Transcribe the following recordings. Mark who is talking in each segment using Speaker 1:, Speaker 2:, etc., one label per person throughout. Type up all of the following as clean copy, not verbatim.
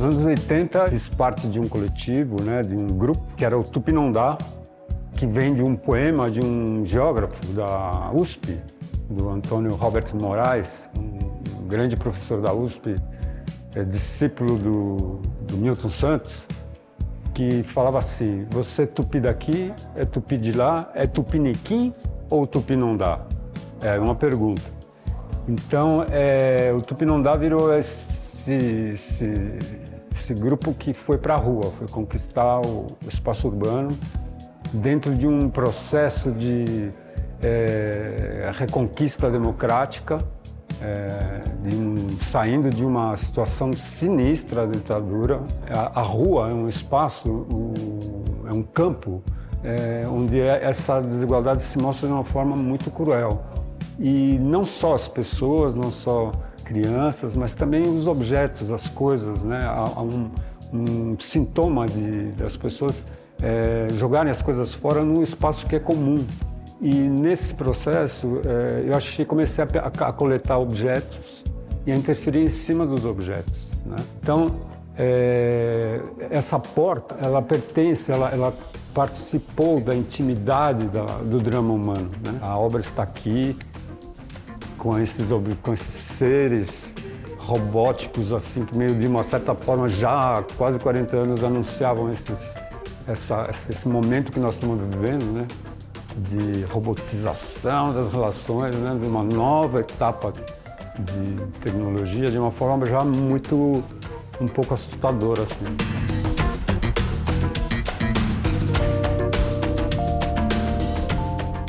Speaker 1: Nos anos 80, fiz parte de um coletivo, né, de um grupo, que era o Tupinambá, que vem de um poema de um geógrafo da USP, do Antônio Roberto Moraes, um grande professor da USP, discípulo do Milton Santos, que falava assim: você tupi daqui, é tupi de lá, é tupiniquim ou tupinambá? É uma pergunta. Então, o Tupinambá virou esse grupo que foi para a rua, foi conquistar o espaço urbano dentro de um processo de reconquista democrática, saindo de uma situação sinistra da ditadura. A rua é um espaço, é um campo onde essa desigualdade se mostra de uma forma muito cruel. E não só as pessoas, não só crianças, mas também os objetos, as coisas, né? Há um sintoma das pessoas jogarem as coisas fora num espaço que é comum. E nesse processo, eu acho que comecei a coletar objetos e a interferir em cima dos objetos, né? Então, essa porta, ela pertence, ela participou da intimidade do drama humano, né? A obra está aqui, com esses seres robóticos, assim, que meio de uma certa forma já há quase 40 anos anunciavam esse momento que nós estamos vivendo, né? De robotização das relações, né? De uma nova etapa de tecnologia, de uma forma já um pouco assustadora, assim.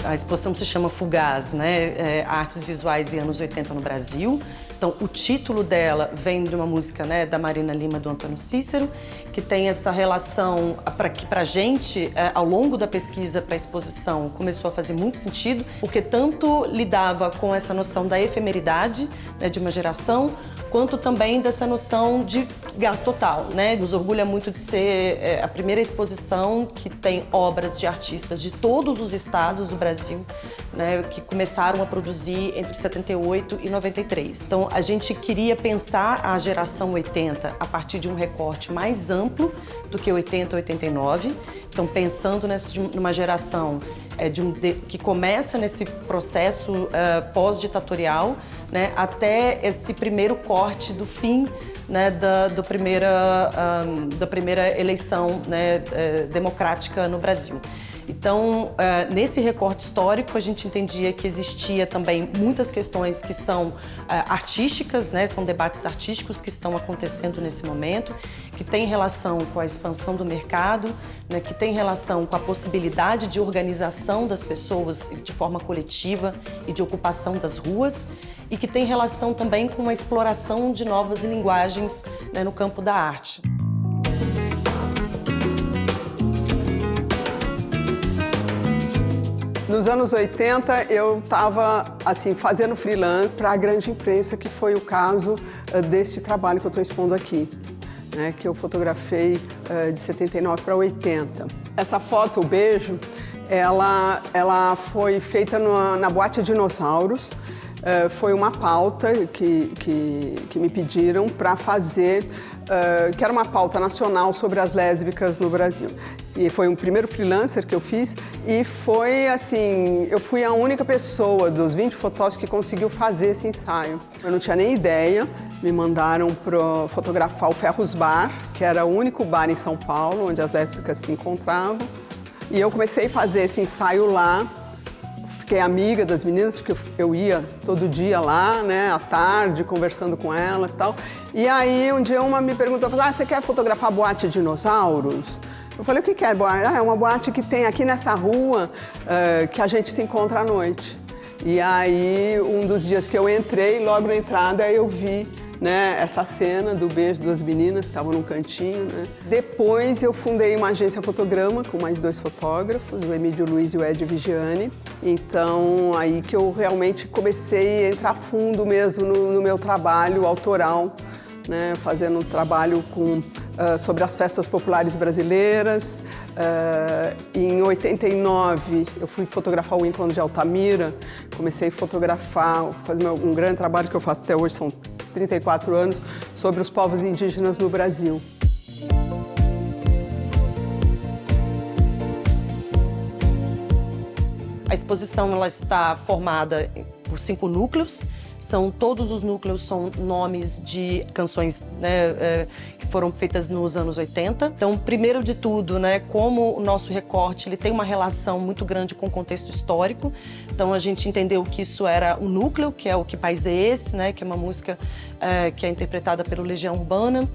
Speaker 2: A exposição se chama Fugaz, né? Artes Visuais e Anos 80 no Brasil. Então, o título dela vem de uma música, né, da Marina Lima, do Antônio Cícero, que tem essa relação, que pra gente, ao longo da pesquisa para a exposição, começou a fazer muito sentido, porque tanto lidava com essa noção da efemeridade, né, de uma geração, quanto também dessa noção de gás total, né? Nos orgulha muito de ser a primeira exposição que tem obras de artistas de todos os estados do Brasil, né, que começaram a produzir entre 78 e 93. Então, a gente queria pensar a geração 80 a partir de um recorte mais amplo do que 80 e 89. Então, pensando numa geração que começa nesse processo pós-ditatorial, né, até esse primeiro corte do fim, né, da primeira eleição, né, democrática no Brasil. Então, nesse recorte histórico, a gente entendia que existia também muitas questões que são artísticas, né? São debates artísticos que estão acontecendo nesse momento, que tem relação com a expansão do mercado, né? Que tem relação com a possibilidade de organização das pessoas de forma coletiva e de ocupação das ruas, e que tem relação também com a exploração de novas linguagens, né, no campo da arte.
Speaker 3: Nos anos 80, eu estava assim, fazendo freelance para a grande imprensa, que foi o caso deste trabalho que eu estou expondo aqui, né, que eu fotografei de 79 para 80. Essa foto, o beijo, ela foi feita na Boate Dinossauros. Foi uma pauta que me pediram para fazer, que era uma pauta nacional sobre as lésbicas no Brasil. E foi o primeiro freelancer que eu fiz, e foi assim, eu fui a única pessoa dos 20 fotógrafos que conseguiu fazer esse ensaio. Eu não tinha nem ideia, me mandaram para fotografar o Ferros Bar, que era o único bar em São Paulo onde as lésbicas se encontravam. E eu comecei a fazer esse ensaio lá. Fiquei amiga das meninas, porque eu ia todo dia lá, né, à tarde, conversando com elas e tal. E aí, um dia uma me perguntou, você quer fotografar a Boate Dinossauros? Eu falei, o que é boate? É uma boate que tem aqui nessa rua, que a gente se encontra à noite. E aí, um dos dias que eu entrei, logo na entrada, eu vi, né, essa cena do beijo das meninas que estavam num cantinho, né? Depois eu fundei uma agência Fotograma com mais 2 fotógrafos, o Emílio Luiz e o Ed Vigiani. Então, aí que eu realmente comecei a entrar fundo mesmo no meu trabalho autoral, né, fazendo um trabalho sobre as festas populares brasileiras. Em 89, eu fui fotografar o Encontro de Altamira, comecei a fotografar, fazer um grande trabalho que eu faço até hoje, são 34 anos, sobre os povos indígenas no Brasil.
Speaker 2: A exposição ela está formada por 5 núcleos. Todos os núcleos são nomes de canções, né, que foram feitas nos anos 80. Então, primeiro de tudo, né, como o nosso recorte ele tem uma relação muito grande com o contexto histórico. Então, a gente entendeu que isso era o núcleo, que é o Que País é Esse, né, que é uma música que é interpretada pelo Legião Urbana.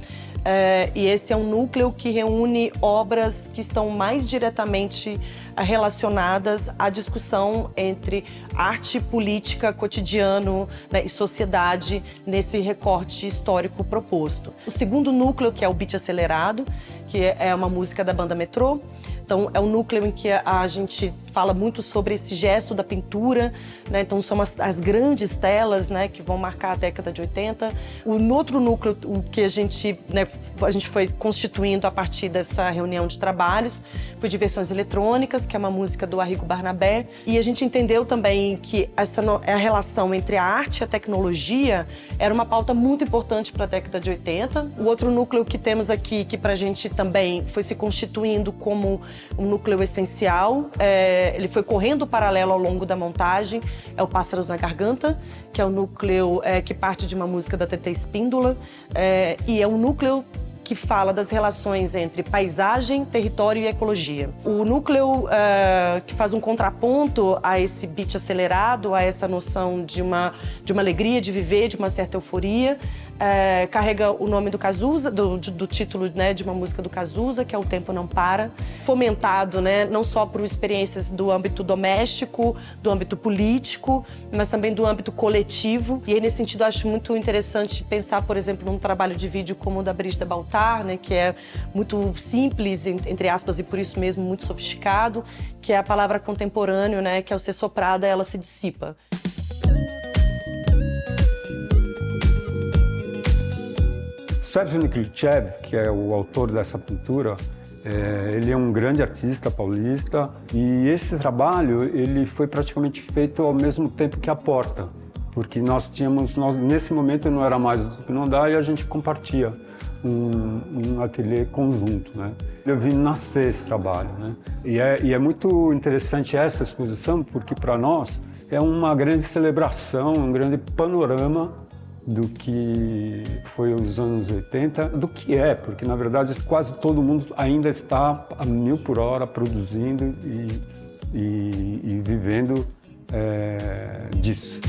Speaker 2: E esse é um núcleo que reúne obras que estão mais diretamente relacionadas à discussão entre arte, política, cotidiano, né, e sociedade nesse recorte histórico proposto. O segundo núcleo, que é o Beat Acelerado, que é uma música da banda Metrô. Então, é um núcleo em que a gente fala muito sobre esse gesto da pintura, né? Então, são as grandes telas, né, que vão marcar a década de 80. No outro núcleo, o que a gente foi constituindo a partir dessa reunião de trabalhos, foi Diversões Eletrônicas, que é uma música do Arrigo Barnabé. E a gente entendeu também que a relação entre a arte e a tecnologia era uma pauta muito importante para a década de 80. O outro núcleo que temos aqui, que para a gente também foi se constituindo como um núcleo essencial, ele foi correndo paralelo ao longo da montagem, é o Pássaros na Garganta, que é um núcleo que parte de uma música da TT Espíndola, e é um núcleo que fala das relações entre paisagem, território e ecologia. O núcleo que faz um contraponto a esse beat acelerado, a essa noção de uma alegria de viver, de uma certa euforia, carrega o nome do Cazuza, do título, né, de uma música do Cazuza, que é O Tempo Não Para, fomentado, né, não só por experiências do âmbito doméstico, do âmbito político, mas também do âmbito coletivo. E aí, nesse sentido, eu acho muito interessante pensar, por exemplo, num trabalho de vídeo como o da Brigitte Baltar, né, que é muito simples, entre aspas, e por isso mesmo muito sofisticado, que é a palavra contemporâneo, né, que ao ser soprada ela se dissipa.
Speaker 1: Serge Nekrlytchev, que é o autor dessa pintura, ele é um grande artista paulista e esse trabalho ele foi praticamente feito ao mesmo tempo que a Porta, porque nós nesse momento não era mais o Tupinambá e a gente compartilha um ateliê conjunto, né? Eu vi nascer esse trabalho, né? E é muito interessante essa exposição porque para nós é uma grande celebração, um grande panorama do que foi os anos 80, do que porque na verdade quase todo mundo ainda está a 1000 por hora produzindo e vivendo disso.